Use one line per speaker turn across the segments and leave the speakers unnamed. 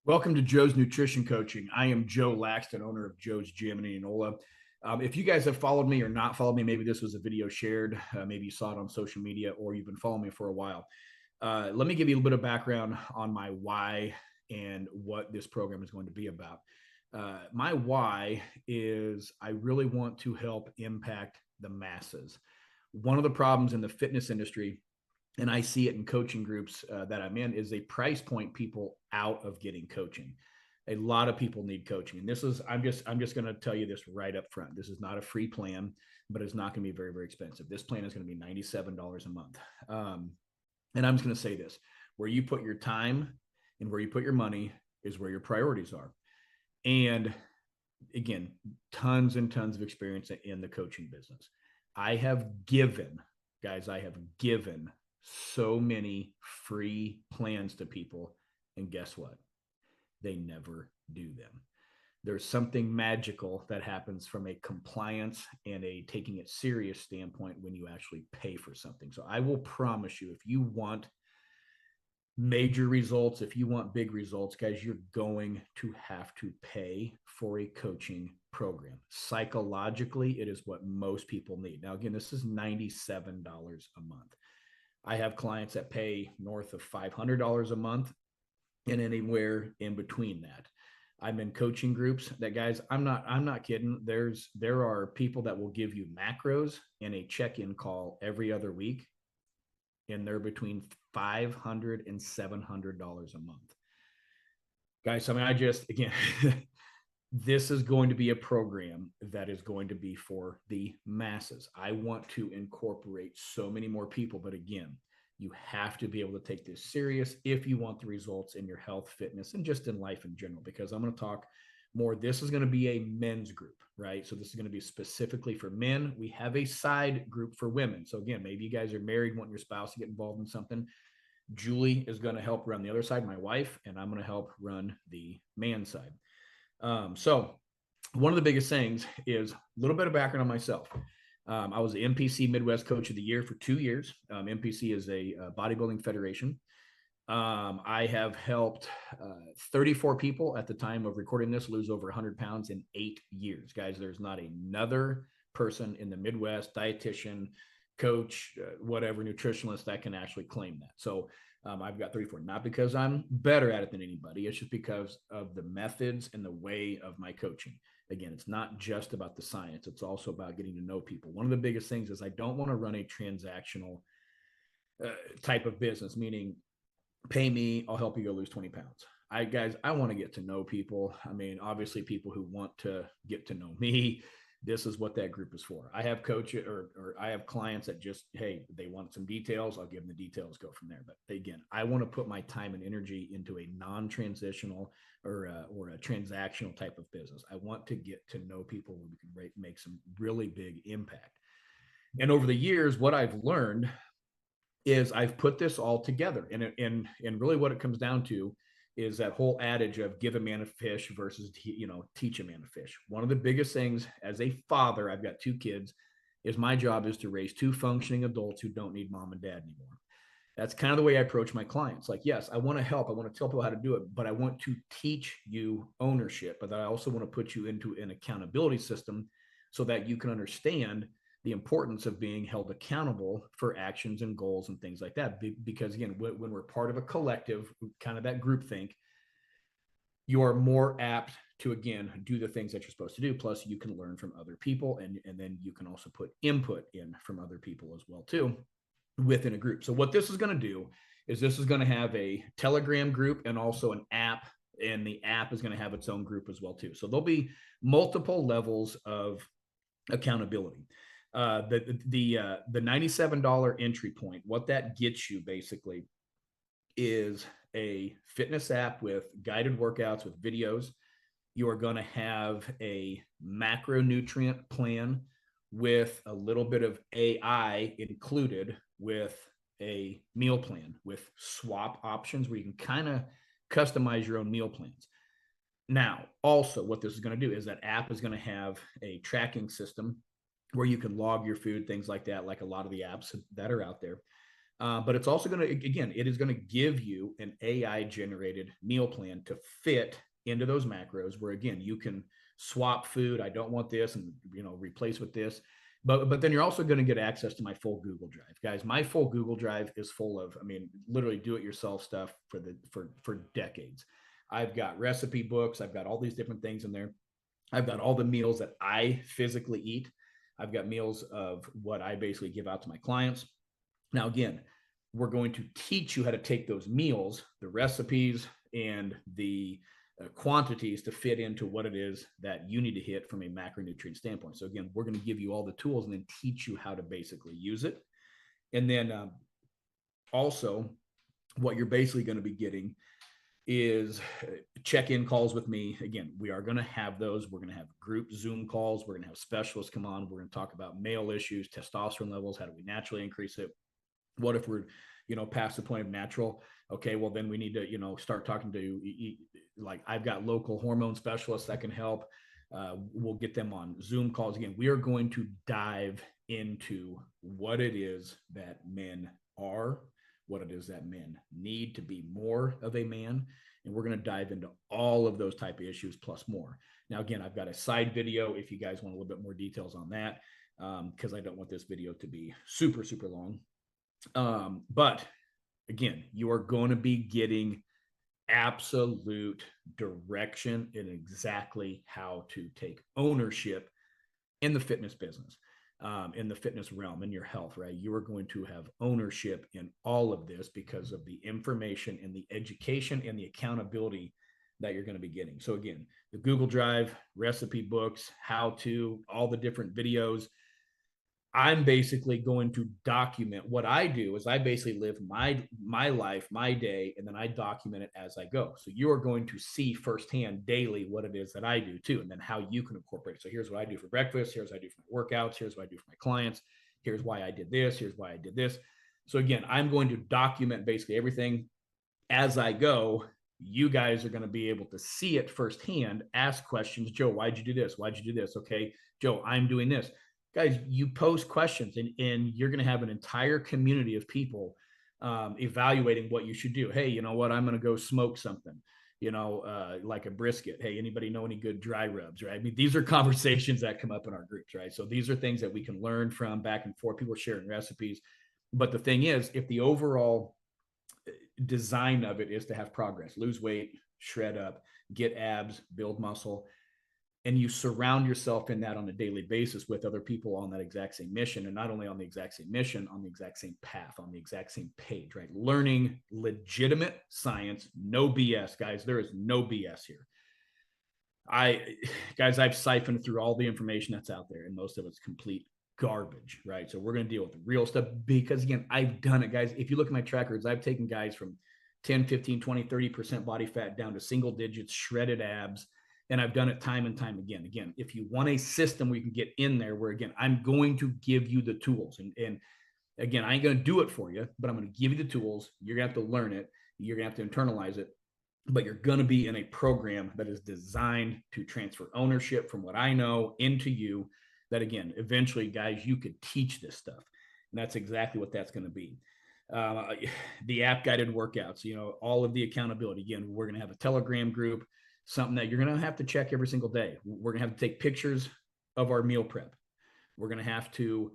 Welcome to Joe's Nutrition Coaching. I am Joe Laxton, owner of Joe's Gym in Enola. If you guys have followed me or not followed me, maybe this was a video shared, maybe you saw it on social media, or you've been following me for a while. Let me give you a little bit of background on my why and what this program is going to be about. My why is I really want to help impact the masses. One of the problems in the fitness industry, and I see it in coaching groups that I'm in, is they price point people out of getting coaching. A lot of people need coaching, and this is I'm just going to tell you this right up front. This is not a free plan, but it's not going to be very expensive. This plan is going to be $97 a month, and I'm just going to say this: where you put your time and where you put your money is where your priorities are. And again, tons and tons of experience in the coaching business. I have given, guys, I have given so many free plans to people. And guess what? They never do them. There's something magical that happens from a compliance and a taking it serious standpoint when you actually pay for something. So I will promise you, if you want major results, if you want big results, guys, you're going to have to pay for a coaching program. Psychologically, it is what most people need. Now, again, this is $97 a month. I have clients that pay north of $500 a month and anywhere in between that. I'm in coaching groups that, guys, I'm not kidding. There are people that will give you macros and a check-in call every other week, and they're between $500 and $700 a month. Guys, I mean, again, this is going to be a program that is going to be for the masses. I want to incorporate so many more people, but again, you have to be able to take this serious if you want the results in your health, fitness, and just in life in general, because I'm going to talk more. This is going to be a men's group, right? So this is going to be specifically for men. We have a side group for women. So again, maybe you guys are married, want your spouse to get involved in something. Julie is going to help run the other side, my wife, and I'm going to help run the man side. So one of the biggest things is a little bit of background on myself. I was the NPC Midwest Coach of the Year for 2 years. NPC is a bodybuilding federation. I have helped 34 people at the time of recording this lose over 100 pounds in 8 years. Guys, there's not another person in the Midwest, dietitian, coach, whatever, nutritionist that can actually claim that. So I've got 34, not because I'm better at it than anybody. It's just because of the methods and the way of my coaching. Again, it's not just about the science. It's also about getting to know people. One of the biggest things is I don't want to run a transactional type of business, meaning pay me, I'll help you go lose 20 pounds. I want to get to know people. I mean, obviously people who want to get to know me, this is what that group is for. I have coaches or I have clients that just, hey, they want some details. I'll give them the details, go from there. But again, I want to put my time and energy into a non-transitional or a transactional type of business. I want to get to know people where we can make some really big impact. And over the years, what I've learned is I've put this all together. And really what it comes down to is that whole adage of give a man a fish versus, teach a man to fish. One of the biggest things as a father, I've got 2 kids, is my job is to raise 2 functioning adults who don't need mom and dad anymore. That's kind of the way I approach my clients. Like, yes, I want to help. I want to tell people how to do it, but I want to teach you ownership. But I also want to put you into an accountability system so that you can understand the importance of being held accountable for actions and goals and things like that. Because again, when we're part of a collective, kind of that group think, you are more apt to, again, do the things that you're supposed to do. Plus you can learn from other people, and then you can also put input in from other people as well too within a group. So what this is going to do is this is going to have a Telegram group and also an app, and the app is going to have its own group as well too. So there'll be multiple levels of accountability. The $97 entry point, what that gets you basically is a fitness app with guided workouts with videos. You are going to have a macronutrient plan with a little bit of AI included, with a meal plan with swap options where you can kind of customize your own meal plans. Now, also what this is going to do is that app is going to have a tracking system where you can log your food, things like that, like a lot of the apps that are out there. But it's also going to, again, it is going to give you an AI generated meal plan to fit into those macros where, again, you can swap food. I don't want this and, replace with this. But then you're also going to get access to my full Google Drive. Guys, my full Google Drive is full of, literally do it yourself stuff for decades. I've got recipe books. I've got all these different things in there. I've got all the meals that I physically eat. I've got meals of what I basically give out to my clients. Now, again, we're going to teach you how to take those meals, the recipes, and the quantities to fit into what it is that you need to hit from a macronutrient standpoint. So again, we're going to give you all the tools and then teach you how to basically use it. And then also what you're basically going to be getting is check-in calls with me. Again, we are going to have those. We're going to have group Zoom calls. We're going to have specialists come on. We're going to talk about male issues, testosterone levels. How do we naturally increase it? What if we're, past the point of natural? Okay, well, then we need to, start talking to, like, I've got local hormone specialists that can help. We'll get them on Zoom calls. Again, we are going to dive into what it is that men are, what it is that men need to be more of a man. And we're going to dive into all of those type of issues plus more. Now, again, I've got a side video if you guys want a little bit more details on that, because I don't want this video to be super, super long. But again, you are going to be getting absolute direction in exactly how to take ownership in the fitness business, in the fitness realm, in your health, right? You are going to have ownership in all of this because of the information and the education and the accountability that you're going to be getting. So again, the Google Drive, recipe books, how to, all the different videos. I'm basically going to document what I do is I basically live my life, my day, and then I document it as I go. So you are going to see firsthand daily what it is that I do too, and then how you can incorporate it. So here's what I do for breakfast. Here's what I do for my workouts. Here's what I do for my clients. Here's why I did this. Here's why I did this. So again, I'm going to document basically everything as I go. You guys are going to be able to see it firsthand, ask questions. Joe, why'd you do this? Why'd you do this? Okay, Joe, I'm doing this. Guys, you post questions and you're going to have an entire community of people evaluating what you should do. Hey, you know what? I'm going to go smoke something, like a brisket. Hey, anybody know any good dry rubs, right? These are conversations that come up in our groups, right? So these are things that we can learn from back and forth. People are sharing recipes. But the thing is, if the overall design of it is to have progress, lose weight, shred up, get abs, build muscle, and you surround yourself in that on a daily basis with other people on that exact same mission, and not only on the exact same mission, on the exact same path, on the exact same page, right? Learning legitimate science, no BS, guys. There is no BS here. I've siphoned through all the information that's out there, and most of it's complete garbage, right? So we're going to deal with the real stuff because, again, I've done it, guys. If you look at my track records, I've taken guys from 10, 15, 20, 30% body fat down to single digits, shredded abs. And I've done it time and time again. Again, if you want a system where you can get in there, where, again, I'm going to give you the tools. And again, I ain't going to do it for you, but I'm going to give you the tools. You're going to have to learn it. You're going to have to internalize it. But you're going to be in a program that is designed to transfer ownership from what I know into you. That, again, eventually, guys, you could teach this stuff. And that's exactly what that's going to be. The app guided workouts, all of the accountability. Again, we're going to have a Telegram group, something that you're going to have to check every single day. We're going to have to take pictures of our meal prep. We're going to have to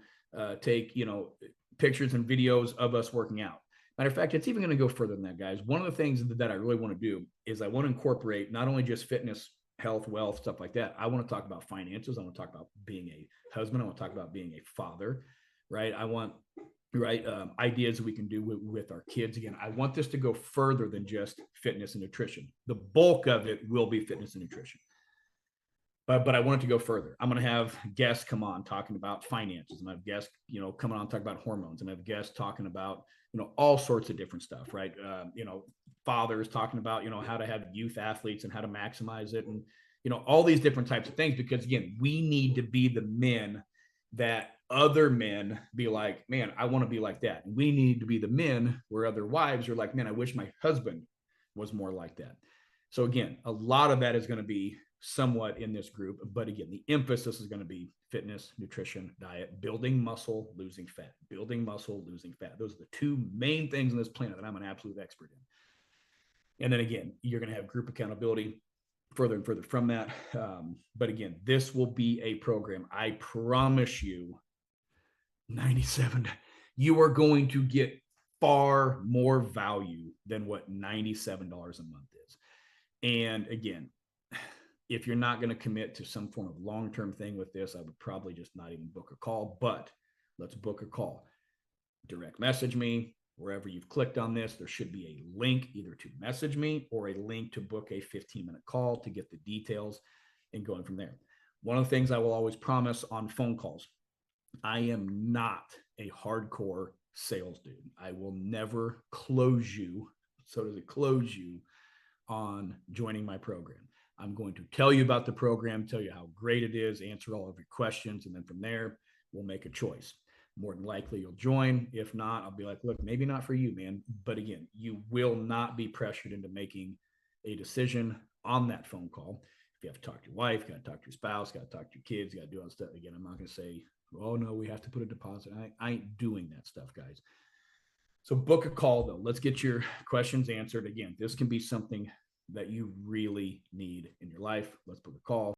take, pictures and videos of us working out. Matter of fact, it's even going to go further than that, guys. One of the things that I really want to do is I want to incorporate not only just fitness, health, wealth, stuff like that. I want to talk about finances. I want to talk about being a husband. I want to talk about being a father, right? I want ideas we can do with our kids. Again, I want this to go further than just fitness and nutrition. The bulk of it will be fitness and nutrition. But I want it to go further. I'm going to have guests come on talking about finances, and I have guests, coming on talking about hormones, and I have guests talking about, all sorts of different stuff, right? Fathers talking about, how to have youth athletes and how to maximize it, and, all these different types of things, because, again, we need to be the men that other men be like, man, I want to be like that. And we need to be the men where other wives are like, man, I wish my husband was more like that. So again, a lot of that is going to be somewhat in this group, but again, the emphasis is going to be fitness, nutrition, diet, building muscle, losing fat, building muscle, losing fat. Those are the two main things on this planet that I'm an absolute expert in. And then again, you're going to have group accountability further and further from that. But again, this will be a program. I promise you, 97, you are going to get far more value than what $97 a month is. And again, if you're not going to commit to some form of long-term thing with this, I would probably just not even book a call, but let's book a call. Direct message me wherever you've clicked on this. There should be a link either to message me or a link to book a 15-minute call to get the details and going from there. One of the things I will always promise on phone calls, I am not a hardcore sales dude. I will never close you. So does it close you on joining my program? I'm going to tell you about the program, tell you how great it is, answer all of your questions, and then from there, we'll make a choice. More than likely, you'll join. If not, I'll be like, look, maybe not for you, man. But again, you will not be pressured into making a decision on that phone call. If you have to talk to your wife, got to talk to your spouse, got to talk to your kids, got to do all that stuff. Again, I'm not going to say, oh, no, we have to put a deposit. I ain't doing that stuff, guys. So book a call, though. Let's get your questions answered. Again, this can be something that you really need in your life. Let's book a call.